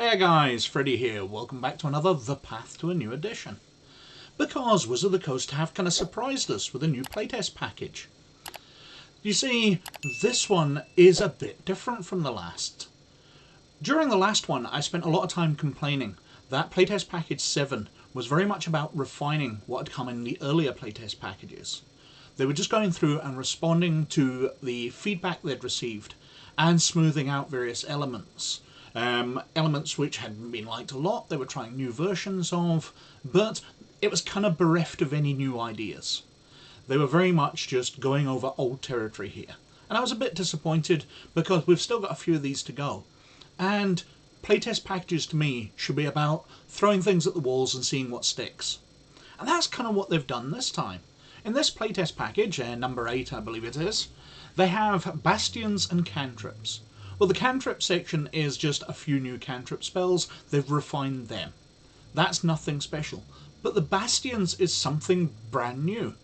Hiya guys, Freddy here. Welcome back to another The Path to a New Edition. Because Wizard of the Coast have kind of surprised us with a new playtest package. You see, this one is a bit different from the last. During the last one, I spent a lot of time complaining that playtest package 7 was very much about refining what had come in the earlier playtest packages. They were just going through and responding to the feedback they'd received and smoothing out various elements. Elements which hadn't been liked a lot, they were trying new versions of, but it was kind of bereft of any new ideas. They were very much just going over old territory here. And I was a bit disappointed because we've still got a few of these to go. And playtest packages to me should be about throwing things at the walls and seeing what sticks. And that's kind of what they've done this time. In this playtest package, number 8 I believe it is, they have bastions and cantrips. Well, the cantrip section is just a few new cantrip spells. They've refined them. That's nothing special. But the bastions is something brand new.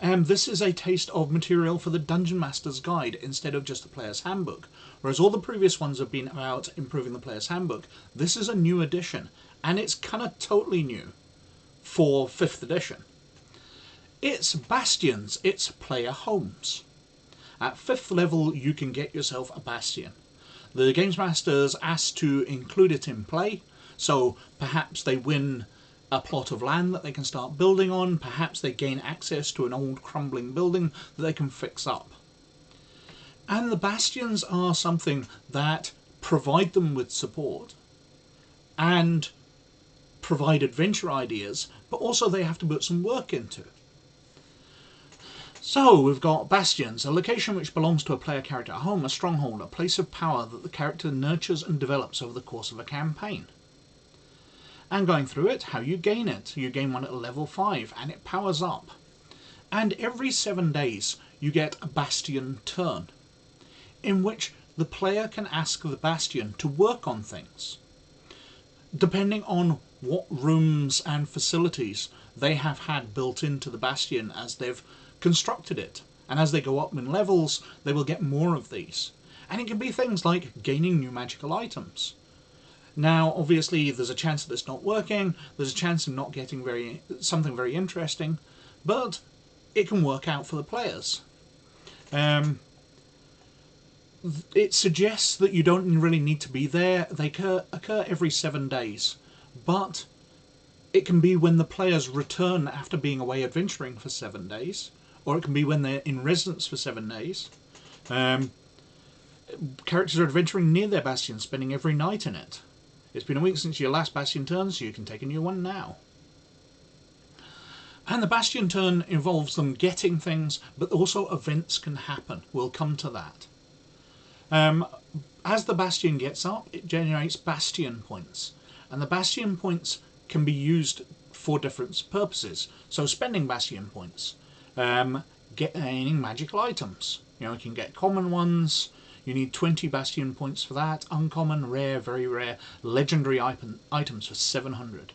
This is a taste of material for the Dungeon Master's Guide instead of just the Player's Handbook. Whereas all the previous ones have been about improving the Player's Handbook, this is a new edition. And it's kind of totally new for 5th edition. It's bastions, it's player homes. At 5th level, you can get yourself a bastion. The Games Master's asked to include it in play, so perhaps they win a plot of land that they can start building on, perhaps they gain access to an old crumbling building that they can fix up. And the bastions are something that provide them with support and provide adventure ideas, but also they have to put some work into. So we've got bastions, a location which belongs to a player character, a home, a stronghold, a place of power that the character nurtures and develops over the course of a campaign. And going through it, how you gain it. You gain one at level 5 and it powers up. And every 7 days you get a bastion turn, in which the player can ask the bastion to work on things, depending on what rooms and facilities they have had built into the bastion as they've constructed it. And as they go up in levels, they will get more of these. And it can be things like gaining new magical items. Now, obviously, there's a chance that it's not working, there's a chance of not getting something very interesting, but it can work out for the players. It suggests that you don't really need to be there. They occur every 7 days, but it can be when the players return after being away adventuring for 7 days, or it can be when they're in residence for 7 days. Characters are adventuring near their bastion, spending every night in it. It's been a week since your last bastion turn, so you can take a new one now. And the bastion turn involves them getting things, but also events can happen. We'll come to that. As the bastion gets up, it generates bastion points. And the bastion points can be used for different purposes. So spending bastion points, gaining magical items. You can get common ones. You need 20 bastion points for that. Uncommon, rare, very rare, legendary items for 700.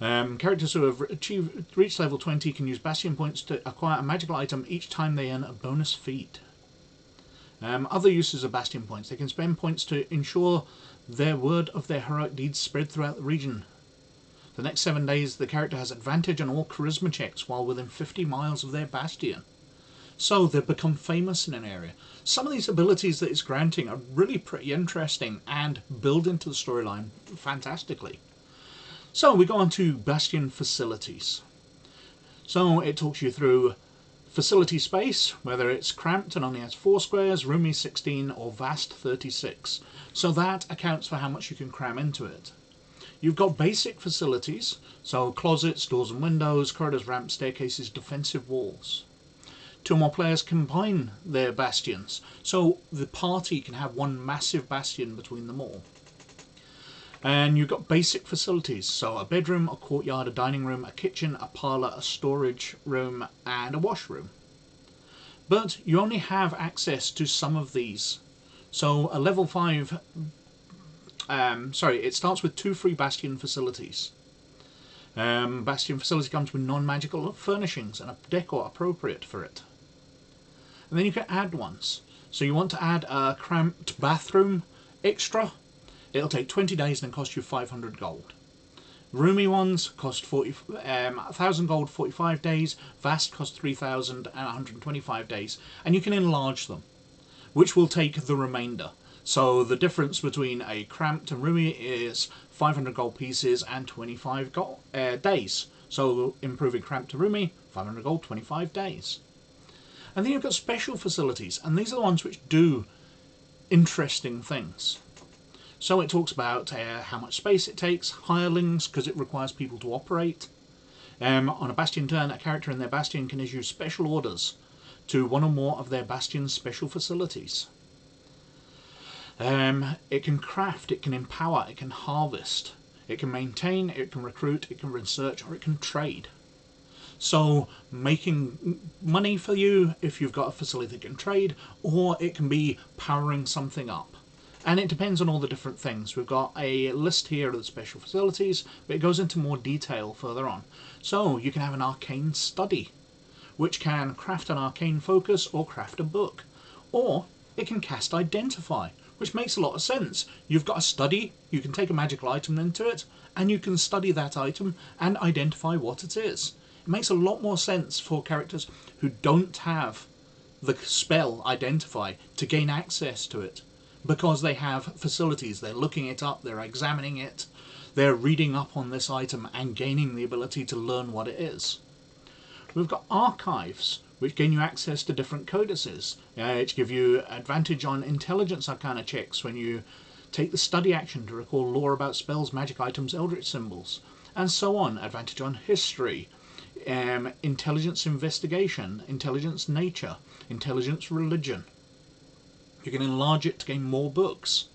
Characters who have reached level 20 can use bastion points to acquire a magical item each time they earn a bonus feat. Other uses of bastion points. They can spend points to ensure their word of their heroic deeds spread throughout the region. The next 7 days, the character has advantage on all charisma checks while within 50 miles of their bastion. So they've become famous in an area. Some of these abilities that it's granting are really pretty interesting and build into the storyline fantastically. So we go on to bastion facilities. So it talks you through facility space, whether it's cramped and only has 4 squares, roomy 16, or vast 36. So that accounts for how much you can cram into it. You've got basic facilities, so closets, doors and windows, corridors, ramps, staircases, defensive walls. 2 or more players combine their bastions, so the party can have one massive bastion between them all. And you've got basic facilities, so a bedroom, a courtyard, a dining room, a kitchen, a parlour, a storage room, and a washroom. But you only have access to some of these. So a level 5... it starts with 2 free bastion facilities. Bastion facility comes with non-magical furnishings and a decor appropriate for it. And then you can add ones. So you want to add a cramped bathroom extra, It'll take 20 days and cost you 500 gold. Roomy ones cost 1,000 gold, 45 days. Vast cost 3,000 and 125 days. And you can enlarge them, which will take the remainder. So the difference between a cramped and roomy is 500 gold pieces and 25 days. So improving cramped to roomy, 500 gold, 25 days. And then you've got special facilities, and these are the ones which do interesting things. So it talks about how much space it takes, hirelings, because it requires people to operate. On a bastion turn, a character in their bastion can issue special orders to one or more of their bastion's special facilities. It can craft, it can empower, it can harvest, it can maintain, it can recruit, it can research, or it can trade. So making money for you if you've got a facility that can trade, or it can be powering something up. And it depends on all the different things. We've got a list here of the special facilities, but it goes into more detail further on. So you can have an arcane study, which can craft an arcane focus or craft a book. Or it can cast identify, which makes a lot of sense. You've got a study, you can take a magical item into it, and you can study that item and identify what it is. It makes a lot more sense for characters who don't have the spell identify to gain access to it, because they have facilities, they're looking it up, they're examining it, they're reading up on this item and gaining the ability to learn what it is. We've got archives, which gain you access to different codices, which give you advantage on intelligence arcana checks when you take the study action to recall lore about spells, magic items, eldritch symbols, and so on. Advantage on history, intelligence investigation, intelligence nature, intelligence religion. You can enlarge it to gain more books.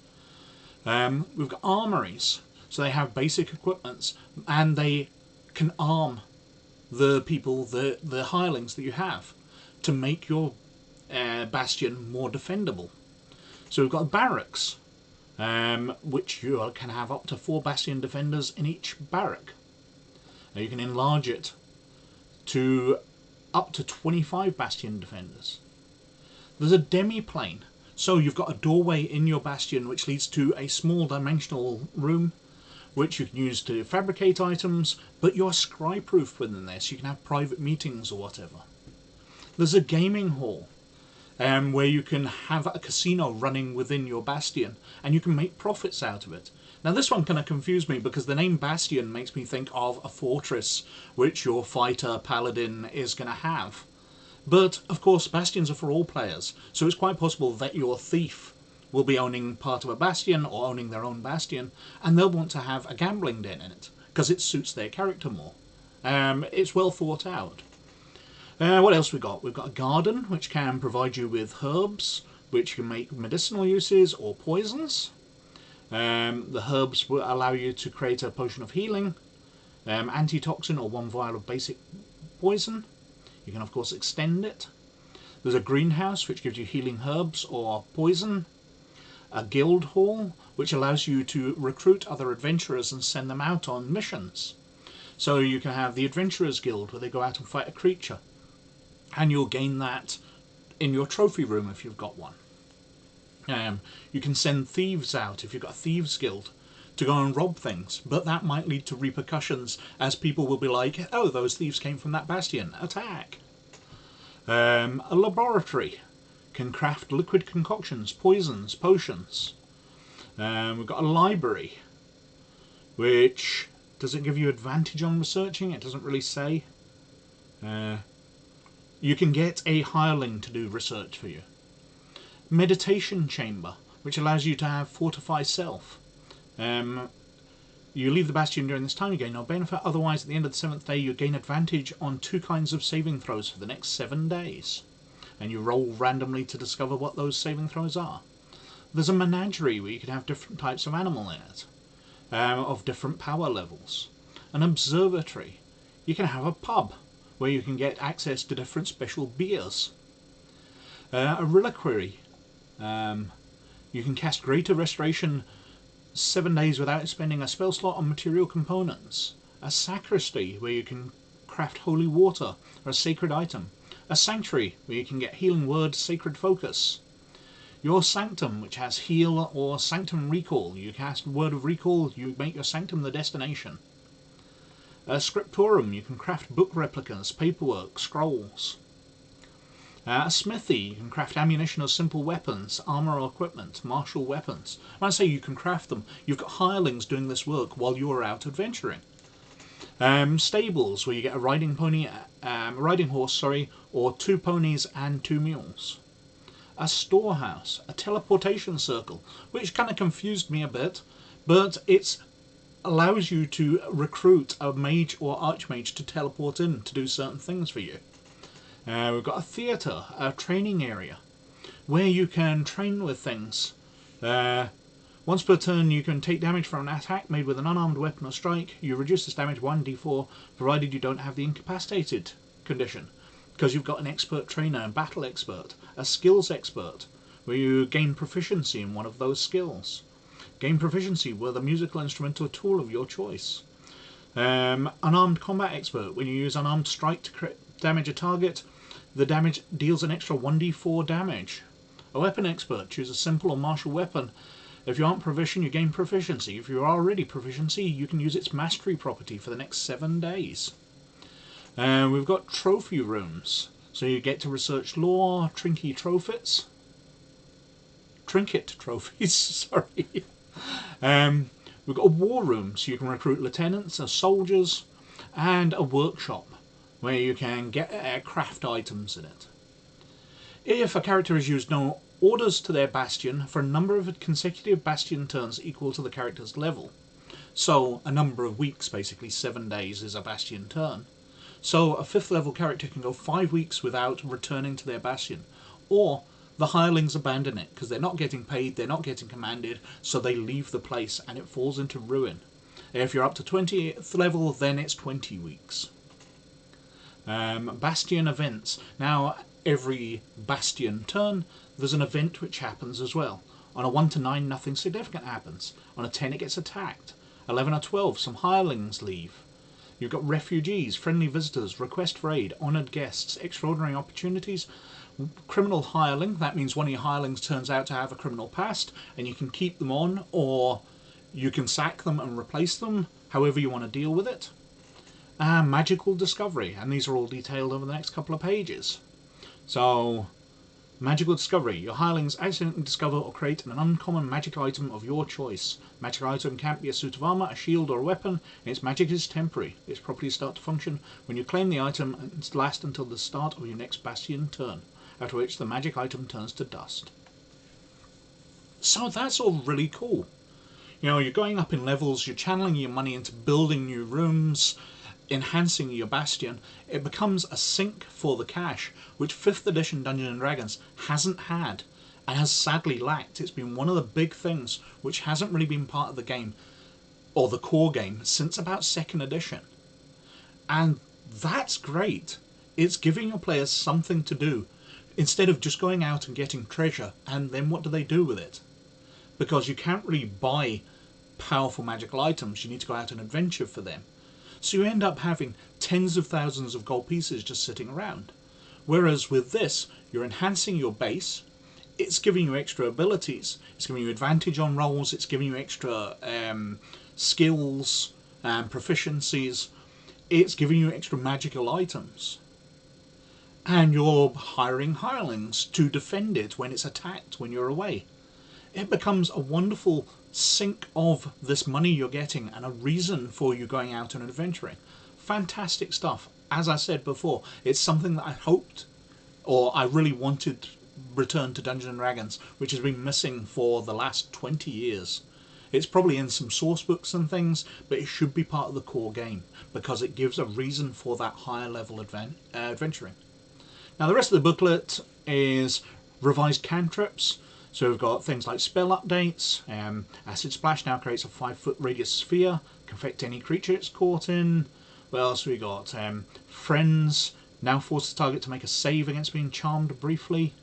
We've got armories, so they have basic equipments, and they can arm the people, the hirelings that you have, to make your bastion more defendable. So we've got barracks, which you can have up to 4 bastion defenders in each barrack. Now you can enlarge it to up to 25 bastion defenders. There's a demi-plane. So you've got a doorway in your bastion which leads to a small dimensional room which you can use to fabricate items, but you're scry-proof within this. You can have private meetings or whatever. There's a gaming hall where you can have a casino running within your bastion and you can make profits out of it. Now this one kind of confused me because the name Bastion makes me think of a fortress which your fighter paladin is going to have. But, of course, bastions are for all players, so it's quite possible that your thief will be owning part of a bastion or owning their own bastion, and they'll want to have a gambling den in it, because it suits their character more. It's well thought out. What else we got? We've got a garden, which can provide you with herbs, which can make medicinal uses or poisons. The herbs will allow you to create a potion of healing, antitoxin, or 1 vial of basic poison. You can of course extend it. There's a greenhouse which gives you healing herbs or poison. A guild hall which allows you to recruit other adventurers and send them out on missions. So you can have the Adventurers Guild where they go out and fight a creature. And you'll gain that in your trophy room if you've got one. You can send thieves out if you've got a Thieves Guild to go and rob things, but that might lead to repercussions as people will be like, oh, those thieves came from that bastion, attack. A laboratory can craft liquid concoctions, poisons, potions. We've got a library, which, does it give you advantage on researching? It doesn't really say. You can get a hireling to do research for you. Meditation chamber, which allows you to have fortify self. You leave the bastion during this time, you gain no benefit. Otherwise, at the end of the 7th day, you gain advantage on 2 kinds of saving throws for the next 7 days. And you roll randomly to discover what those saving throws are. There's a menagerie where you can have different types of animal in it, of different power levels. An observatory. You can have a pub where you can get access to different special beers. A reliquary. You can cast Greater Restoration 7 days without spending a spell slot on material components. A sacristy, where you can craft holy water or a sacred item. A sanctuary, where you can get healing word, sacred focus. Your Sanctum, which has Heal or Sanctum Recall. You cast Word of Recall, you make your Sanctum the destination. A Scriptorum, you can craft book replicas, paperwork, scrolls. A Smithy, you can craft ammunition or simple weapons, armour or equipment, martial weapons. When I say you can craft them, you've got hirelings doing this work while you're out adventuring. Stables, where you get a riding horse, or 2 ponies and 2 mules. A storehouse, a teleportation circle, which kind of confused me a bit, but it allows you to recruit a mage or archmage to teleport in to do certain things for you. We've got a theatre, a training area, where you can train with things. Once per turn you can take damage from an attack made with an unarmed weapon or strike. You reduce this damage 1d4, provided you don't have the incapacitated condition, because you've got an expert trainer, a battle expert, a skills expert, where you gain proficiency in one of those skills. Gain proficiency with a musical instrument or tool of your choice. Unarmed combat expert, when you use unarmed strike to damage a target, the damage deals an extra 1d4 damage. A weapon expert, choose a simple or martial weapon. If you aren't proficient, you gain proficiency. If you're already proficiency, you can use its mastery property for the next 7 days. We've got trophy rooms, so you get to research lore, trinket trophies, sorry. We've got a war room, so you can recruit lieutenants and soldiers, and a workshop, where you can get craft items in it. If a character has used no orders to their bastion for a number of consecutive bastion turns equal to the character's level, so a number of weeks, basically 7 days is a bastion turn, so a 5th level character can go 5 weeks without returning to their bastion, or the hirelings abandon it because they're not getting paid, they're not getting commanded, so they leave the place and it falls into ruin. If you're up to 20th level, then it's 20 weeks. Bastion events. Now, every bastion turn, there's an event which happens as well. On a 1 to 9, nothing significant happens. On a 10, it gets attacked. 11 or 12, some hirelings leave. You've got refugees, friendly visitors, request for aid, honoured guests, extraordinary opportunities, criminal hireling. That means one of your hirelings turns out to have a criminal past, and you can keep them on, or you can sack them and replace them, however you want to deal with it. Magical discovery, and these are all detailed over the next couple of pages. So, magical discovery. Your hirelings accidentally discover or create an uncommon magic item of your choice. Magic item can't be a suit of armour, a shield or a weapon, and its magic is temporary. Its properties start to function when you claim the item and last until the start of your next bastion turn, after which the magic item turns to dust. So that's all really cool. You know, you're going up in levels, you're channeling your money into building new rooms, enhancing your bastion. It becomes a sink for the cash, which 5th edition Dungeons & Dragons hasn't had and has sadly lacked. It's been one of the big things which hasn't really been part of the game, or the core game, since about 2nd edition. And that's great. It's giving your players something to do, instead of just going out and getting treasure, and then what do they do with it? Because you can't really buy powerful magical items, you need to go out and adventure for them. So you end up having tens of thousands of gold pieces just sitting around. Whereas with this, you're enhancing your base, it's giving you extra abilities, it's giving you advantage on rolls, it's giving you extra skills and proficiencies, it's giving you extra magical items. And you're hiring hirelings to defend it when it's attacked when you're away. It becomes a wonderful sink of this money you're getting and a reason for you going out and adventuring. Fantastic stuff. As I said before, it's something that I hoped, or I really wanted, return to Dungeons & Dragons, which has been missing for the last 20 years. It's probably in some source books and things, but it should be part of the core game, because it gives a reason for that higher level adventuring. Now the rest of the booklet is revised cantrips. So we've got things like spell updates. Acid Splash now creates a 5-foot radius sphere, can affect any creature it's caught in. What else we got? Friends now forces the target to make a save against being charmed briefly.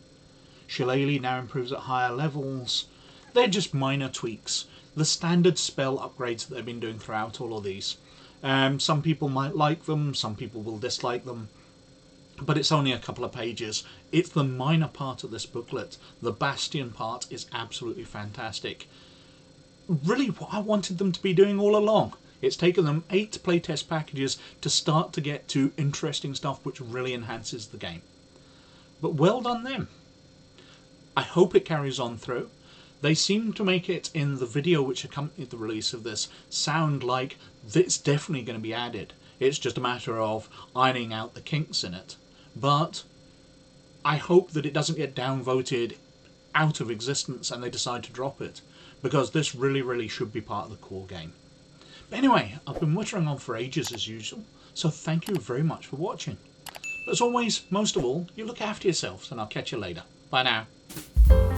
Shillelagh now improves at higher levels. They're just minor tweaks. The standard spell upgrades that they've been doing throughout all of these. Some people might like them, some people will dislike them. but it's only a couple of pages. It's the minor part of this booklet. The Bastion part is absolutely fantastic. Really what I wanted them to be doing all along. It's taken them 8 playtest packages to start to get to interesting stuff which really enhances the game. But well done them. I hope it carries on through. They seem to make it, in the video which accompanied the release of this, sound like it's definitely going to be added. It's just a matter of ironing out the kinks in it. But I hope that it doesn't get downvoted out of existence and they decide to drop it, because this really should be part of the core game. But anyway, I've been muttering on for ages as usual, so thank you very much for watching. But as always, most of all, you look after yourselves, and I'll catch you later. Bye now.